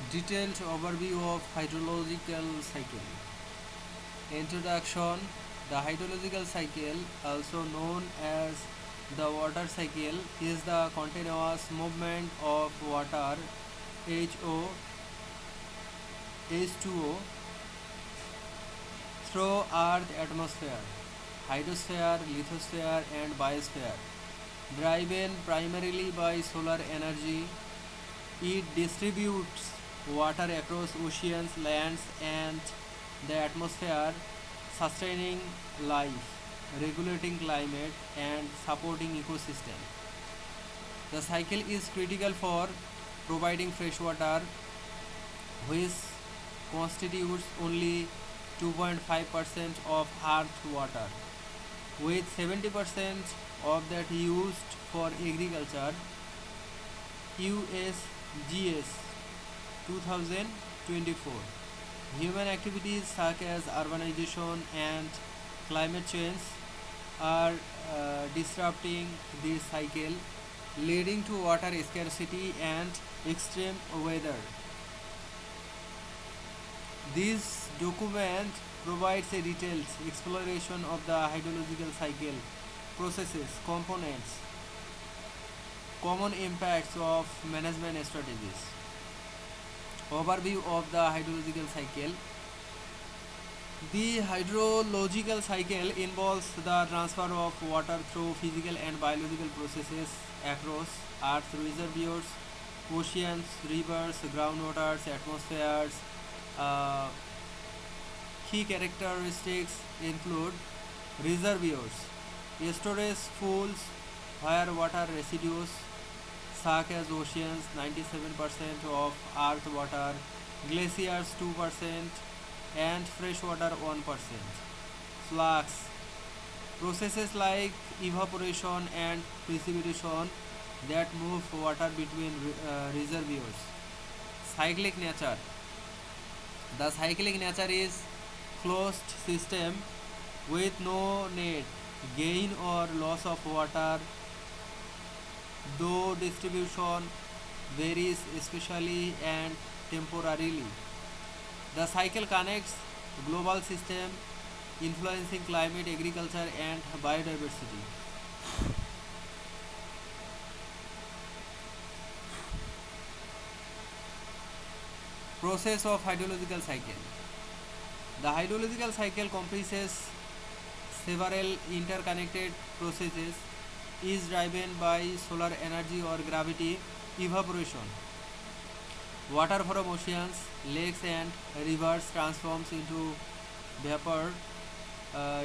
Detailed overview of hydrological cycle. Introduction. The hydrological cycle, also known as the water cycle, is the continuous movement of water HO, H2O through Earth atmosphere, hydrosphere, lithosphere, and biosphere. Driven primarily by solar energy, it distributes water across oceans, lands, and the atmosphere, sustaining life, regulating climate, and supporting ecosystem. The cycle is critical for providing fresh water, which constitutes only 2.5% of Earth's water, with 70% of that used for agriculture. USGS 2024. Human activities such as urbanization and climate change are disrupting this cycle, leading to water scarcity and extreme weather. This document provides a detailed exploration of the hydrological cycle, processes, components, common impacts of management strategies. Overview of the hydrological cycle. The hydrological cycle involves the transfer of water through physical and biological processes across Earth's reservoirs, oceans, rivers, groundwaters, atmospheres. Uh, Key characteristics include reservoirs, storage pools where water residues such as oceans 97% of earth water, glaciers 2%, and freshwater 1%. Flux processes like evaporation and precipitation that move water between reservoirs. Cyclic nature. The cyclic nature is closed system with no net gain or loss of water, though distribution varies especially and temporarily. The cycle connects global system, influencing climate, agriculture, and biodiversity. Process of hydrological cycle. The hydrological cycle comprises several interconnected processes, is driven by solar energy or gravity. Evaporation. Water from oceans, lakes, and rivers transforms into vapor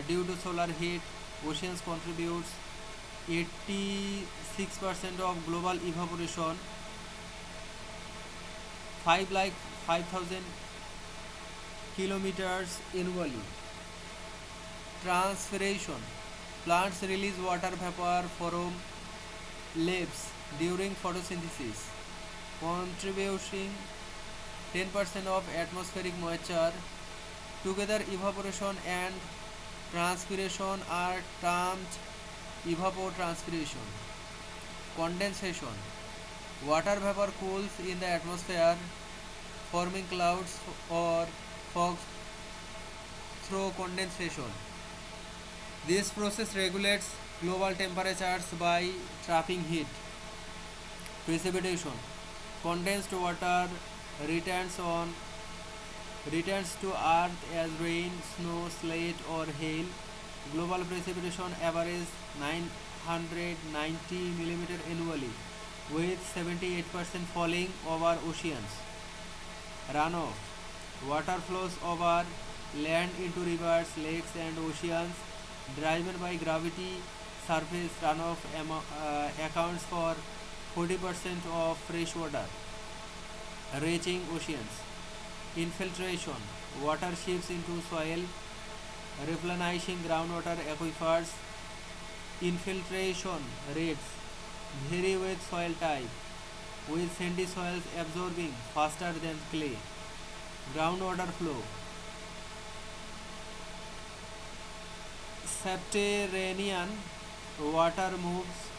due to solar heat. Oceans contributes 86% of global evaporation, 5,000 kilometers annually. Transpiration. Plants release water vapor from leaves during photosynthesis, contributing 10% of atmospheric moisture. Together, evaporation and transpiration are termed evapotranspiration. Condensation. Water vapor cools in the atmosphere, forming clouds or fog through condensation. This process regulates global temperatures by trapping heat. Precipitation. Condensed water returns on returns to earth as rain, snow, sleet, or hail. Global precipitation averages 990 mm annually, with 78% falling over oceans. Runoff. Water flows over land into rivers, lakes, and oceans, driven by gravity. Surface runoff accounts for 40% of fresh water reaching oceans. Infiltration. Water seeps into soil, replenishing groundwater aquifers. Infiltration rates vary with soil type, with sandy soils absorbing faster than clay. Groundwater flow. Subterranean water moves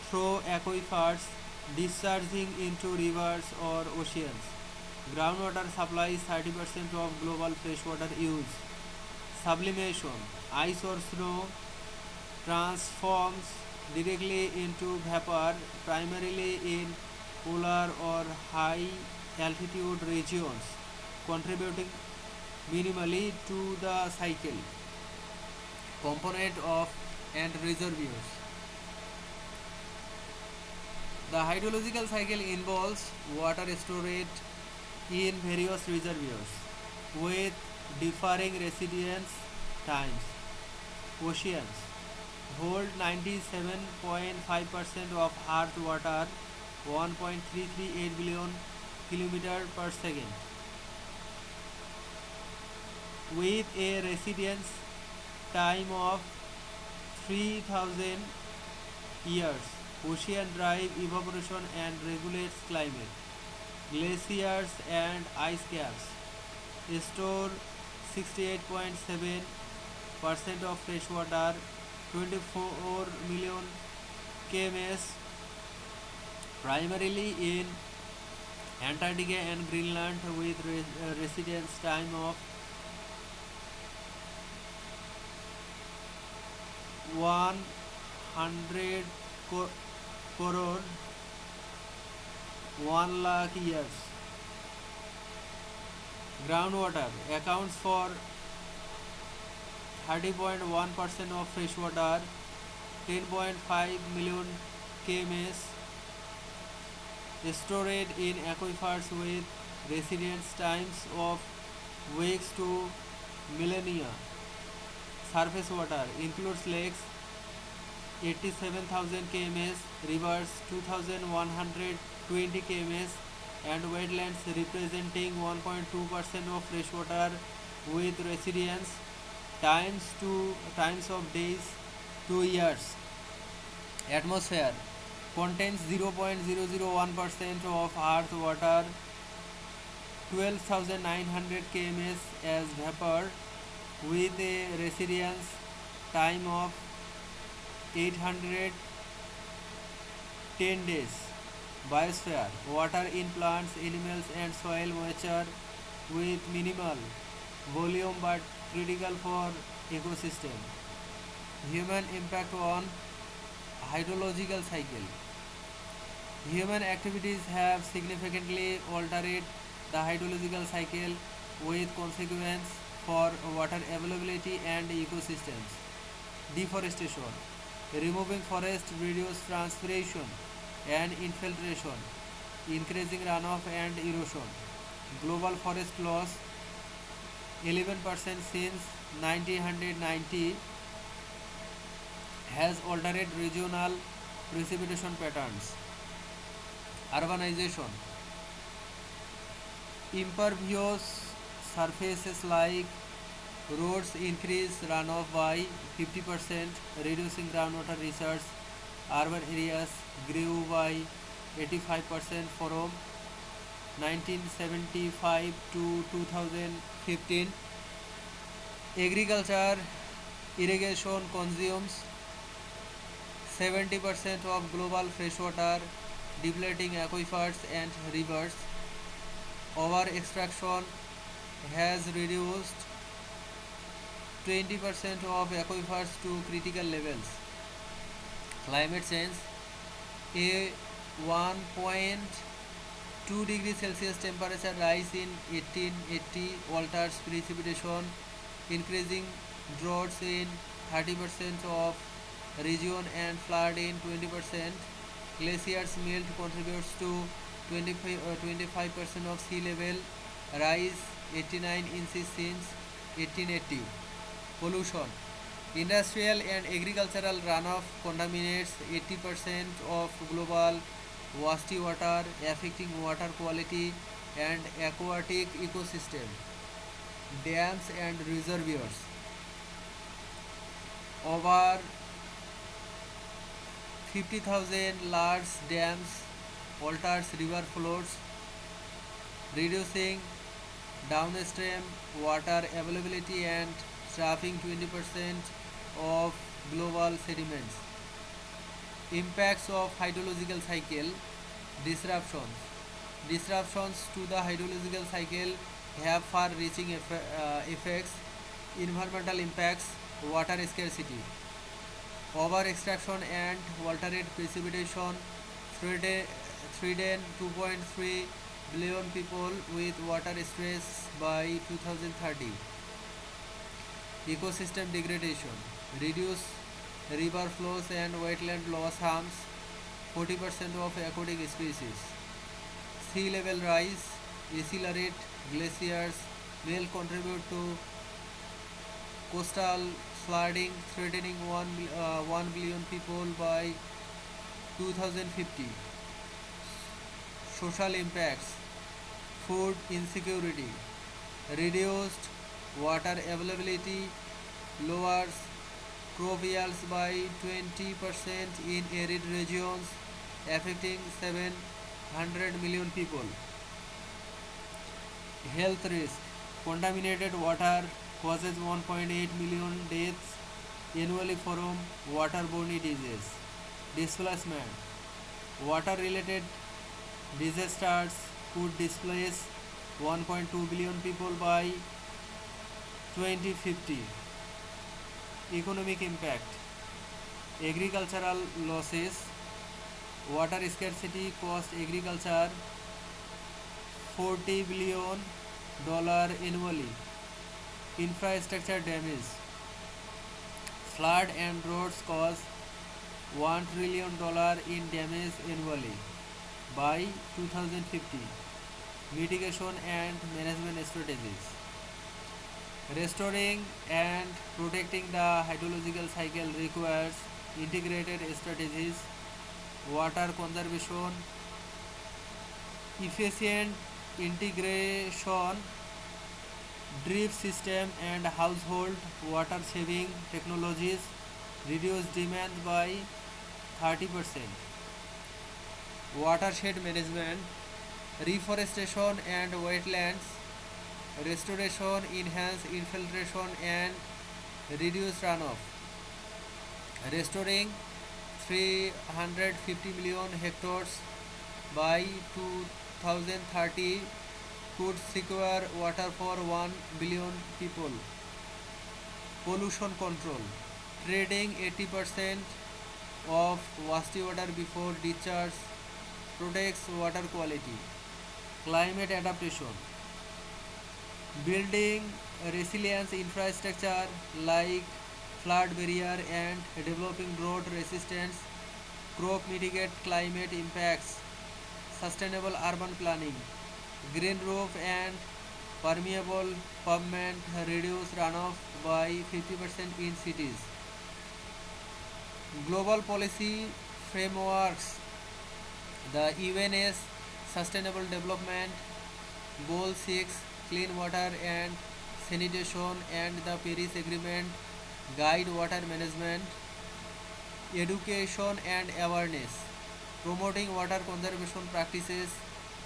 through aquifers, discharging into rivers or oceans. Groundwater supplies 30% of global freshwater use. Sublimation. Ice or snow transforms directly into vapor, primarily in polar or high altitude regions, contributing minimally to the cycle. Component of and reservoirs. The hydrological cycle involves water storage in various reservoirs with differing residence times. Oceans hold 97.5% of Earth water, 1.338 billion kilometers per second, with a residence time of 3000 years. Ocean drive evaporation and regulates climate. Glaciers and ice caps store 68.7% of fresh water, 24 million kms, primarily in Antarctica and Greenland, with residence time of 100 crore 1 lakh years. Groundwater accounts for 30.1% of fresh water, 10.5 million kms, stored in aquifers with residence times of weeks to millennia. Surface water includes lakes 87,000 kms, rivers 2,120 kms, and wetlands representing 1.2% of freshwater with residence times of days to years. Atmosphere contains 0.001% of Earth water, 12,900 kms as vapor, with a residence time of 810 days. Biosphere water in plants, animals, and soil moisture with minimal volume but critical for ecosystem. Human impact on hydrological cycle. Human activities have significantly altered the hydrological cycle with consequence for water availability and ecosystems. Deforestation. Removing forest reduces transpiration and infiltration, increasing runoff and erosion. Global forest loss 11% since 1990 has altered regional precipitation patterns. Urbanization. Impervious surfaces like roads increase runoff by 50%, reducing groundwater research. Urban areas grew by 85% from 1975 to 2015. Agriculture irrigation consumes 70% of global freshwater, depleting aquifers and rivers. Over extraction has reduced 20% of aquifers to critical levels. Climate change. A 1.2 degrees Celsius temperature rise in 1880 alters precipitation, increasing droughts in 30% of region and flood in 20%. Glaciers melt contributes to 25% of sea level rise, 89 inches since 1880. Pollution. Industrial and agricultural runoff contaminates 80% of global wastewater, affecting water quality and aquatic ecosystem. Dams and reservoirs. Over 50,000 large dams alters river flows, reducing downstream water availability and trapping 20% of global sediments. Impacts of hydrological cycle. Disruptions. Disruptions to the hydrological cycle have far-reaching effects. Environmental impacts, water scarcity, over-extraction and altered precipitation threaten 2.3 billion people with water stress by 2030. Ecosystem degradation, reduce river flows and wetland loss harms 40% of aquatic species. Sea level rise, accelerate glaciers will contribute to coastal flooding threatening 1 billion people by 2050. Social impacts, food insecurity, reduced water availability lowers crop yields by 20% in arid regions, affecting 700 million people. Health risk, contaminated water causes 1.8 million deaths annually from waterborne diseases. Displacement, water related disasters could displace 1.2 billion people by 2050. Economic impact, agricultural losses, water scarcity cost agriculture $40 billion annually. Infrastructure damage, flood and droughts cause $1 trillion in damage annually by 2050. Mitigation and management strategies, restoring and protecting the hydrological cycle requires integrated strategies, water conservation, efficient integration, drip system and household water saving technologies, reduce demand by 30%. Watershed management, reforestation and wetlands restoration, enhance infiltration and reduce runoff. Restoring 350 million hectares by 2030 could secure water for 1 billion people. Pollution control, treating 80% of wastewater before discharge protects water quality. Climate adaptation, building resilience infrastructure like flood barrier and developing drought resistance crop mitigate climate impacts. Sustainable urban planning, green roof and permeable pavement reduce runoff by 50% in cities. Global policy frameworks, the UN's Sustainable Development Goal 6, clean water and sanitation, and the Paris Agreement guide water management. Education and awareness, promoting water conservation practices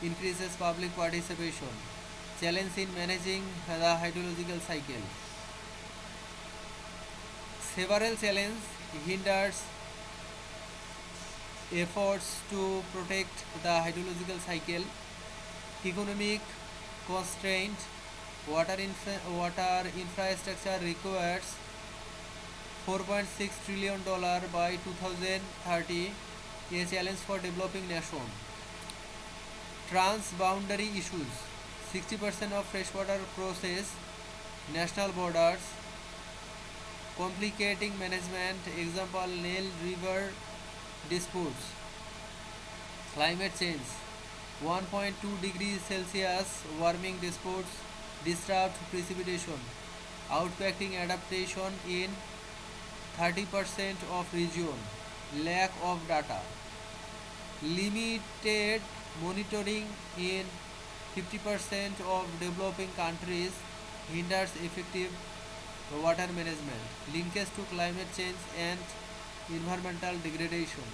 increases public participation. Challenge in managing the hydrological cycle. Several challenges hinders efforts to protect the hydrological cycle. Economic constraint, water infrastructure requires $4.6 trillion by 2030, a challenge for developing nations. Transboundary issues, 60% of freshwater crosses national borders, complicating management, example Nile River disputes. Climate change, 1.2 degrees Celsius warming disputes disrupt precipitation, outpacting adaptation in 30% of region, lack of data, limited monitoring in 50% of developing countries hinders effective water management, linkage to climate change and environmental degradation.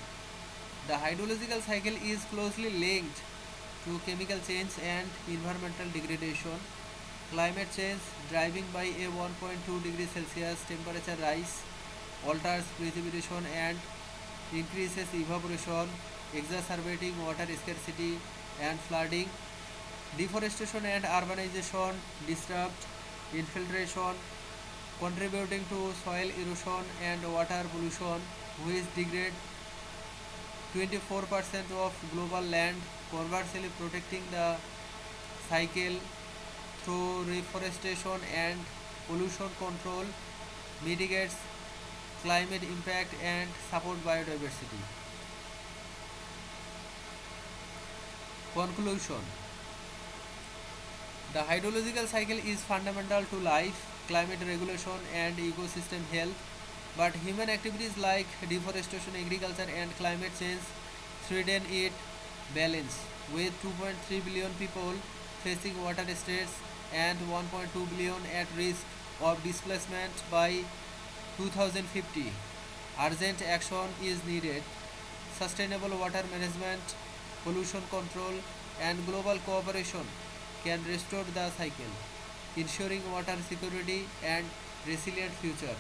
The hydrological cycle is closely linked to chemical change and environmental degradation. Climate change, driving by a 1.2 degrees Celsius temperature rise, alters precipitation and increases evaporation, exacerbating water scarcity and flooding. Deforestation and urbanization disrupt infiltration, contributing to soil erosion and water pollution, which degrade 24% of global land. Conversely, protecting the cycle through reforestation and pollution control mitigates climate impact and support biodiversity. Conclusion: the hydrological cycle is fundamental to life, climate regulation, and ecosystem health, but human activities like deforestation, agriculture, and climate change threaten its balance. With 2.3 billion people facing water stress and 1.2 billion at risk of displacement by 2050, urgent action is needed. Sustainable water management, pollution control, and global cooperation can restore the cycle, ensuring water security and resilient future.